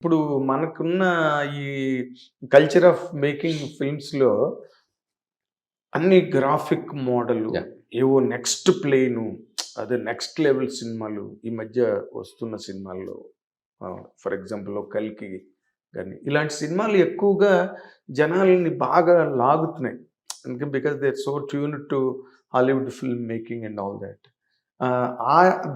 ఇప్పుడు మనకున్న ఈ కల్చర్ ఆఫ్ మేకింగ్ ఫిల్మ్స్‌లో అన్ని గ్రాఫిక్ మోడలు, యాహ్! ఏవో నెక్స్ట్ ప్లేను, అదే నెక్స్ట్ లెవెల్ సినిమాలు ఈ మధ్య వస్తున్న సినిమాల్లో ఫర్ ఎగ్జాంపుల్ 'కల్కి' గాని, ఇలాంటి సినిమాలు ఎక్కువగా జనాల్ని బాగా లాగుతున్నాయి. Because they are so tuned to Hollywood film making and all that.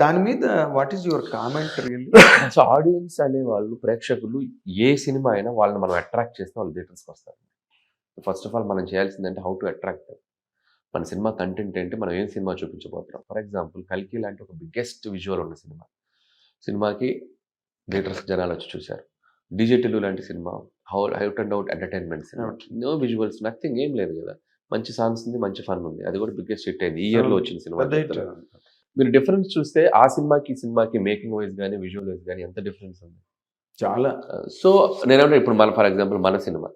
దాని మీద what is your comment really? So, audience అనేవాళ్ళు, ప్రేక్షకులు ఏ సినిమా అయినా వాళ్ళని మనం అట్రాక్ట్ చేస్తే వాళ్ళు థియేటర్స్‌కి వస్తారు. ఫస్ట్ ఆఫ్ ఆల్ మనం చేయాల్సిందంటే హౌ టు అట్రాక్ట్ దెమ్. మన సినిమా కంటెంట్ ఏంటి? మనం ఏం సినిమా చూపించబోతున్నాం? ఫర్ ఎగ్జాంపుల్ 'కల్కి' లాంటి ఒక బిగ్గెస్ట్ విజువల్ ఉన్న సినిమా. సినిమాకి థియేటర్స్‌కి జనాలొచ్చి చూసారు. 'డీజే టిల్లు' లాంటి cinema out and out entertainment cinema. No visuals, nothing, ఏం లేదు కదా! మంచి సాంగ్స్ ఉంది, మంచి ఫన్ ఉంది. అది కూడా బిగ్గెస్ట్ హిట్ అయింది. ఈ ఇయర్‌లో వచ్చిన సినిమా చెప్తున్నా. మీరు డిఫరెన్స్ చూస్తే ఆ సినిమాకి, ఈ సినిమాకి మేకింగ్ వైస్ గాని, విజువల్ వైస్ గాని ఎంత డిఫరెన్స్ ఉంది. చాలా. సో, నేనేమంటే ఇప్పుడు ఫర్ ఎగ్జాంపుల్ మన సినిమా.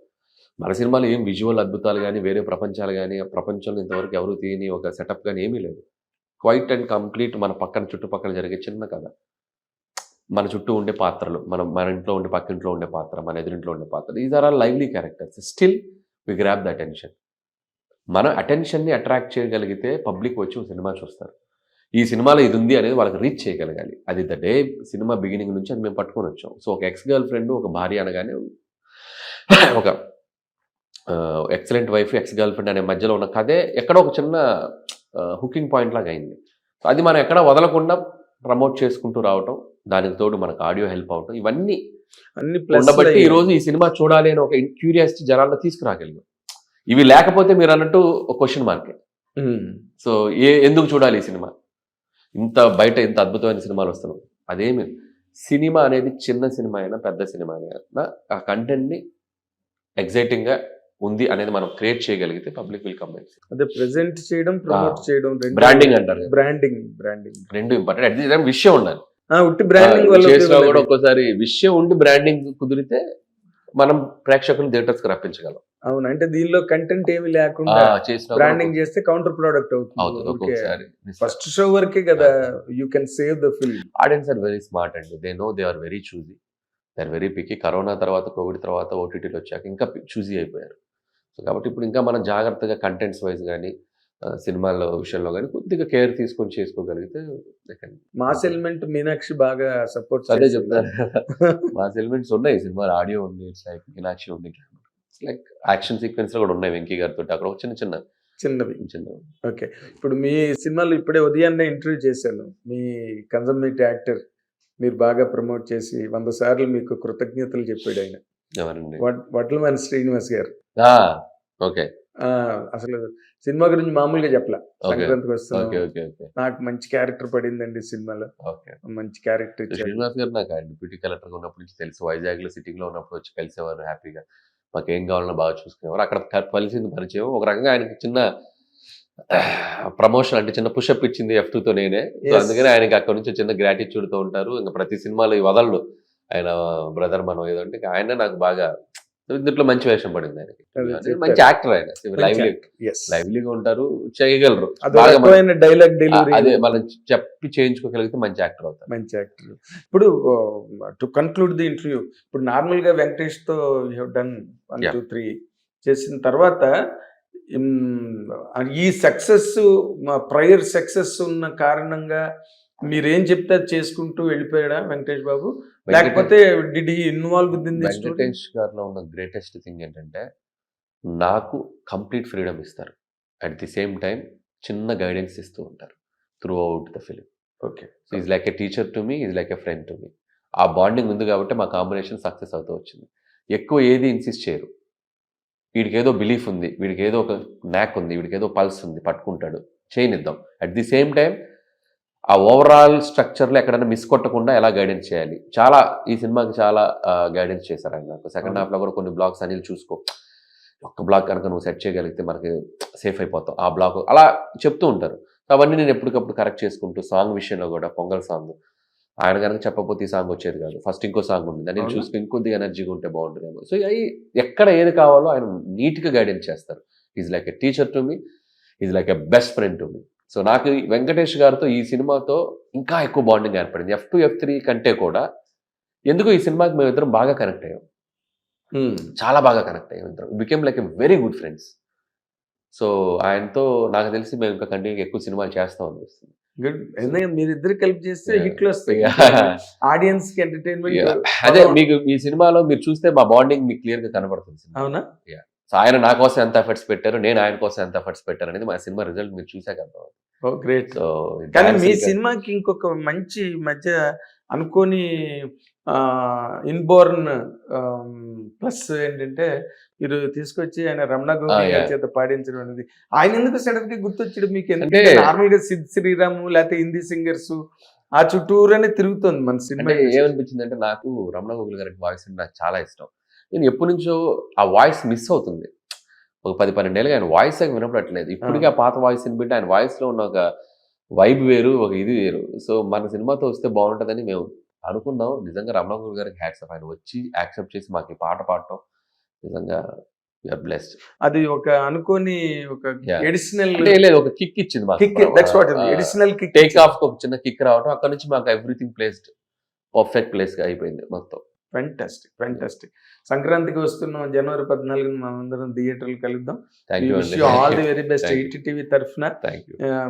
మన సినిమాలో ఏం విజువల్ అద్భుతాలు గాని, వేరే ప్రపంచాలు గాని, ప్రపంచంలో ఇంతవరకు ఎవరు తీయని ఒక సెటప్ గాని ఏమీ లేదు. క్వైట్ అండ్ కంప్లీట్ మన పక్కన చుట్టుపక్కల జరిగే చిన్న కథ. మన చుట్టూ ఉండే పాత్రలు, మన ఇంట్లో ఉండే, పక్కింట్లో ఉండే పాత్ర, మన ఎదురింట్లో ఉండే పాత్ర. These are all lively characters. Still we grab the attention. మనం అటెన్షన్‌ని అట్రాక్ట్ చేయగలిగితే పబ్లిక్ వచ్చి సినిమా చూస్తారు. ఈ సినిమాలో ఇది ఉంది అనేది వాళ్ళకి రీచ్ చేయగలగాలి. అది ద డే సినిమా బిగినింగ్ నుంచి అది మేము పట్టుకొని వచ్చాం. సో, ఒక ఎక్స్ గర్ల్ ఫ్రెండ్, ఒక భార్య అనగానే ఒక excellent wife, ex girl friend అనే మధ్యలో ఉన్న కథే ఎక్కడో ఒక చిన్న హుకింగ్ పాయింట్ లాగా అయింది. సో, అది మనం ఎక్కడ వదలకుండా ప్రమోట్ చేసుకుంటూ రావటం, దానికి తోడు మనకు ఆడియో హెల్ప్ అవటం, ఇవన్నీ ఉండబట్టి ఈరోజు ఈ సినిమా చూడాలి అని ఒక క్యూరియాసిటీ జనాల్లో తీసుకురాగలిగాం. ఇవి లేకపోతే మీరు అన్నట్టు ఒక క్వశ్చన్ మార్కే. సో, ఎందుకు చూడాలి ఈ సినిమా? బయట ఇంత అద్భుతమైన సినిమాలు వస్తున్నాయి. అదేమి సినిమా అనేది చిన్న సినిమా అయినా, పెద్ద సినిమా అయినా ఆ కంటెంట్‌ని ఎక్సైటింగ్‌గా ఉంది అనేది మనం క్రియేట్ చేయగలిగితే public will come and see. అదే ప్రెజెంట్ చేయడం, ప్రమోట్ చేయడం, బ్రాండింగ్ అంటారు. బ్రాండింగ్ రెండు ఇంపార్టెంట్. అట్ ది సేమ్ విషయం ఉండాలి. ఉట్టి బ్రాండింగ్ వల్ల చేసినా కూడా ఒక్కోసారి విషయం ఉండి బ్రాండింగ్ కుదిరితే మనం ప్రేక్షకులను థియేటర్స్‌కి రప్పించగలం. అవును. అంటే దీనిలో కంటెంట్ ఏమి లేకుండా బ్రాండింగ్ చేస్తే కౌంటర్ ప్రొడక్ట్ అవుతుంది. ఒక్కొక్కసారి ఫస్ట్ షో వరకే కదా you can save the film. Audience are very smart అండి. They know they are very choosy. They are very picky. Corona తర్వాత, కోవిడ్ తర్వాత, ఓటీటీలు వచ్చాక ఇంకా చూజీ అయిపోయారు. సో, కాబట్టి ఇప్పుడు ఇంకా మనం జాగ్రత్తగా కంటెంట్స్ వైజ్ కానీ, సినిమాల విషయంలో కానీ కొద్దిగా కేర్ తీసుకొని చేసుకోగలిగితే మాస్ ఎలిమెంట్ మీనాక్షి బాగా సపోర్ట్. అదే చెప్తారు. మాస్ ఎలిమెంట్స్ ఉన్నాయి సినిమాలో. ఆడియో ఉంది, ఇట్స్ లైక్ మీనాక్షి ఉంది, ఇట్స్ లైక్ యాక్షన్ సీక్వెన్స్ కూడా ఉన్నాయి వెంకీ గారితో. అక్కడ ఒక చిన్నవి. ఓకే. ఇప్పుడు మీ సినిమాలో ఇప్పుడే ఉదయాన్నే ఇంటర్వ్యూ చేశాను. మీ కన్సర్వేటివ్ యాక్టర్ మీరు బాగా ప్రమోట్ చేసి 100 సార్లు మీకు కృతజ్ఞతలు చెప్పాడు ఆయన. ఎవరండి? వడ్లమాని శ్రీనివాస్ గారు. ఓకే. అసలు సినిమా గురించి మామూలుగా చెప్పలా. సంక్రాంతికి వస్తున్నాం, నాకు మంచి క్యారెక్టర్ పడిందండి సినిమాలో, మంచి క్యారెక్టర్ ఇచ్చారు. శ్రీనివాస్ గారు నాకు డిప్యూటీ కలెక్టర్ ఉన్నప్పటి నుంచి తెలుసు. వైజాగ్ లో సిట్టింగ్ లో ఉన్నప్పుడు వచ్చి కలిసేవారు హ్యాపీగా. మాకు ఏం కావాలన్నా బాగా చూసుకునేవారు. అక్కడ కలిసింది పరిచయం. ఒక రకంగా ఆయనకి చిన్న ప్రమోషన్ అంటే చిన్న పుషప్ ఇచ్చింది F2తో నేనే. అందుకని ఆయనకి అక్కడ నుంచి చిన్న గ్రాటిట్యూడ్ తో ఉంటారు. ఇంకా ప్రతి సినిమాలో వదలడు ఆయన బ్రదర్ మనం ఏదో అంటే ఆయన నాకు బాగా దీంట్లో మంచి వేషం పడింది ఆయనకి. మంచి యాక్టర్ ఆయన. లైవ్లీగా ఉంటారు, చేయగలరు. అదే మనం చెప్పి చేయించుకోగలిగితే మంచి యాక్టర్ అవుతారు. మంచి యాక్టర్. ఇప్పుడు టు కన్క్లూడ్ ది ఇంటర్వ్యూ, ఇప్పుడు నార్మల్ గా వెంకటేష్ తో యు హావ్ డన్ 1, 2, 3 చేసిన తర్వాత ఈ సక్సెస్, ప్రయర్ సక్సెస్ ఉన్న కారణంగా మీరేం చెప్తే అది చేసుకుంటూ వెళ్ళిపోయాడా వెంకటేష్ బాబు, లేకపోతే did he involve with in this story? Venkatesh గారిలో ఉన్న గ్రేటెస్ట్ థింగ్ ఏంటంటే నాకు కంప్లీట్ ఫ్రీడమ్ ఇస్తారు. అట్ ది సేమ్ టైం చిన్న గైడెన్స్ ఇస్తూ ఉంటారు throughout the film. Okay. So is like a teacher to me, is like a friend to me. ఆ bonding ఉంది కాబట్టి మా కాంబినేషన్ సక్సెస్ అవుతూ వచ్చింది. ఎక్కువ ఏది ఇన్సిస్ట్ చేయరు. వీడికి ఏదో బిలీఫ్ ఉంది, వీడికి ఏదో ఒక న్యాక్ ఉంది, వీడికి ఏదో పల్స్ ఉంది, పట్టుకుంటాడు, చేయనిద్దాం. అట్ ది సేమ్ టైం ఆ ఓవరాల్ స్ట్రక్చర్లో ఎక్కడైనా మిస్ కొట్టకుండా ఎలా గైడెన్స్ చేయాలి, ఈ సినిమాకి చాలా గైడెన్స్ చేశారు ఆయన నాకు. సెకండ్ హాఫ్లో కూడా కొన్ని బ్లాగ్స్ అనిల్ చూసుకో, ఒక్క బ్లాక్ కనుక నువ్వు సెట్ చేయగలిగితే మనకి సేఫ్ అయిపోతాం, ఆ బ్లాక్ అలా చెప్తూ ఉంటారు. అవన్నీ నేను ఎప్పటికప్పుడు కరెక్ట్ చేసుకుంటూ, సాంగ్ విషయంలో కూడా పొంగల్ సాంగ్ ఆయన కనుక చెప్పకపోతే ఈ సాంగ్ వచ్చేది కాదు. ఫస్ట్ ఇంకో సాంగ్ ఉంది, అనిల్ చూసుకుని ఇంకొద్దిగా ఎనర్జీగా ఉంటే బాగుంటుందేమో. సో అవి ఎక్కడ ఏది కావాలో ఆయన నీట్గా గైడెన్స్ చేస్తారు. Is like a teacher to me, is like a best friend to me. So నాకు వెంకటేష్ గారితో ఈ సినిమాతో ఇంకా ఎక్కువ బాండింగ్ ఏర్పడింది. F2, F3 కంటే కూడా ఎందుకు ఈ సినిమాకి మేమిద్దరం బాగా కనెక్ట్ అయ్యాం, చాలా బాగా కనెక్ట్ అయ్యాం ఇద్దరం. Became like a very good friends. So ఆయనతో నాకు తెలిసి మేము ఇంకా కంటిన్యూగా ఎక్కువ సినిమాలు చేస్తాం అనిపిస్తుంది. గుడ్. ఎందుకంటే మీరిద్దరు కలిపి చేస్తే హిట్లు వస్తాయి ఆడియన్స్ కి, ఎంటర్టైన్మెంట్. అదే మీకు ఈ సినిమాలో మీరు చూస్తే మా బాండింగ్ మీకు క్లియర్ గా కనబడుతుంది. అవునా? సో ఆయన నా కోసం ఎంత ఎఫర్ట్స్ పెట్టారు, నేను ఆయన కోసం ఎంత ఎఫర్ట్స్ పెట్టారు అనేది మా సినిమా రిజల్ట్ మీరు చూసాక అర్థం. ఓ గ్రేట్. సో కానీ మీ సినిమాకి ఇంకొక మంచి మధ్య అనుకోని ఇన్బోర్న్ ప్లస్ ఏంటంటే మీరు తీసుకొచ్చి ఆయన రమణ గోవింద్ గారి చేత పాడించడం అనేది, ఆయన ఎందుకు సడన్ గా గుర్తొచ్చాడు మీకు? ఎందుకంటే నార్మల్ గా సిద్ శ్రీరాము లేకపోతే హిందీ సింగర్స్ ఆ చుట్టూరనే తిరుగుతుంది మన సినిమా. ఏమనిపించింది అంటే నాకు రమణ గోవింద్ గారి వాయిస్ అంటే నాకు చాలా ఇష్టం. నేను ఎప్పటి నుంచో ఆ వాయిస్ మిస్ అవుతుంది. ఒక 10-12 ఏళ్ళుగా ఆయన వాయిస్ వినపడట్లేదు. ఇప్పటికీ ఆ పాత వాయిస్ వినిపింటే ఆయన వాయిస్ లో ఉన్న ఒక వైబ్ వేరు, ఒక ఇది వేరు. సో మన సినిమాతో వస్తే బాగుంటుందని మేము అనుకున్నాం. నిజంగా రమణ గోవింద్ గారికి హ్యాట్స్ ఆఫ్. ఆయన వచ్చి యాక్సెప్ట్ చేసి మాకు ఈ పాట పాడటం నిజంగా వీఆర్ బ్లెస్డ్. అది ఒక అనుకోని ఒక ఎడిషనల్ లేదు, ఒక కిక్ ఇచ్చింది మాకు. ఎడిషనల్ కిక్, టేక్ ఆఫ్ ఒక చిన్న కిక్ రావడం, అక్కడ నుంచి మాకు ఎవ్రీథింగ్ ప్లేస్డ్ పర్ఫెక్ట్ ప్లేస్ గా అయిపోయింది మొత్తం. Fantastic, fantastic. సంక్రాంతికి వస్తున్నాం జనవరి 14 మనందరం థియేటర్లు కలుద్దాం. All the very best hit TV తరఫున.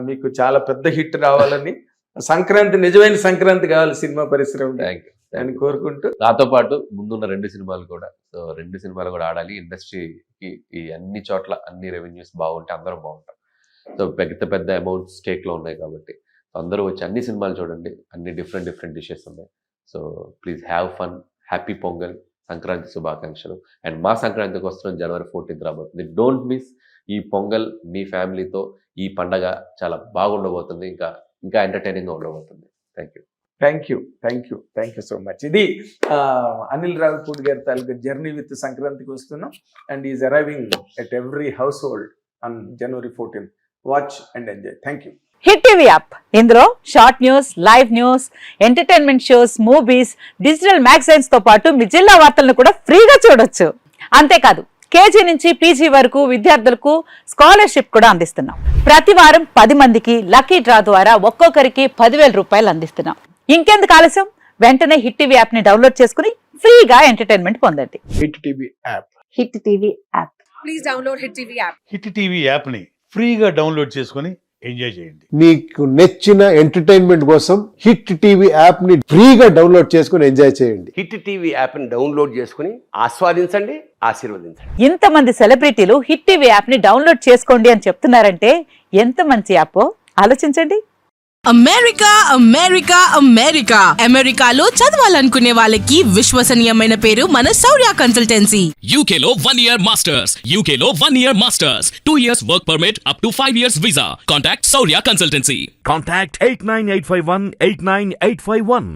మీకు చాలా పెద్ద హిట్ రావాలని, సంక్రాంతి నిజమైన సంక్రాంతి కావాలి సినిమా పరిశ్రమ అని కోరుకుంటూ, నాతో పాటు ముందున్న 2 సినిమాలు కూడా, సో 2 సినిమాలు కూడా ఆడాలి. ఇండస్ట్రీకి ఈ అన్ని చోట్ల అన్ని రెవెన్యూస్ బాగుంటే అందరం బాగుంటాం. సో పెద్ద అమౌంట్ స్టేక్ లో ఉన్నాయి కాబట్టి అందరూ వచ్చి అన్ని సినిమాలు చూడండి. అన్ని డిఫరెంట్ డిషెస్ ఉన్నాయి. So please have fun. Happy pongal, Sankranti శుభాకాంక్షలు. అండ్ మా సంక్రాంతికి వస్తున్నాం జనవరి 14 రాబోతుంది. డోంట్ మిస్ ఈ పొంగల్. మీ ఫ్యామిలీతో ఈ పండగ చాలా బాగుండబోతుంది, ఇంకా ఎంటర్టైనింగ్ గా ఉండబోతుంది. Thank you so much. ఇది అనిల్ రావిపూడి గారి తాలూకా జర్నీ విత్ సంక్రాంతికి వస్తున్నాం. And is arriving at every household on January 14. Watch and enjoy. Thank you. Hit TV app, ఇందులో short news, live news, entertainment shows, movies, digital magazines తో పాటు మీ జిల్లా వార్తలను కూడా ఫ్రీగా చూడొచ్చు. అంతేకాదు కేజీ నుంచి పీజీ వరకు విద్యార్థులకు స్కాలర్షిప్ కూడా అందిస్తున్నాం. ప్రతి వారం 10 మందికి లక్కీ డ్రా ద్వారా ఒక్కొక్కరికి 10,000 రూపాయలు అందిస్తున్నాం. ఇంకెందుకు ఆలస్యం, వెంటనే హిట్ టీవీ యాప్ ని డౌన్లోడ్ చేసుకుని ఫ్రీగా ఎంటర్టైన్మెంట్ పొందండి. Hit TV app. Hit TV app. Please download hit TV app. Hit TV app ని ఫ్రీగా డౌన్లోడ్ చేసుకుని ఎంజాయ్ చేయండి. మీకు నచ్చిన ఎంటర్టైన్మెంట్ కోసం హిట్ టీవీ యాప్ ని ఫ్రీగా డౌన్లోడ్ చేసుకుని ఎంజాయ్ చేయండి. హిట్ టీవీ యాప్ ని డౌన్లోడ్ చేసుకుని ఆస్వాదించండి, ఆశీర్వదించండి. ఇంతమంది సెలబ్రిటీలు హిట్ టీవీ యాప్ ని డౌన్లోడ్ చేసుకోండి అని చెప్తున్నారంటే ఎంత మంచి యాప్ ఆలోచించండి. అమెరికాలో చదవాలనుకునే వాళ్ళకి విశ్వసనీయమైన పేరు మన శౌర్య కన్సల్టెన్సీ. UK లో 1 year masters, UK లో 1 year masters, 2 years work permit up to 5 years visa. Contact Saurya Consultancy. Contact 89851 89851.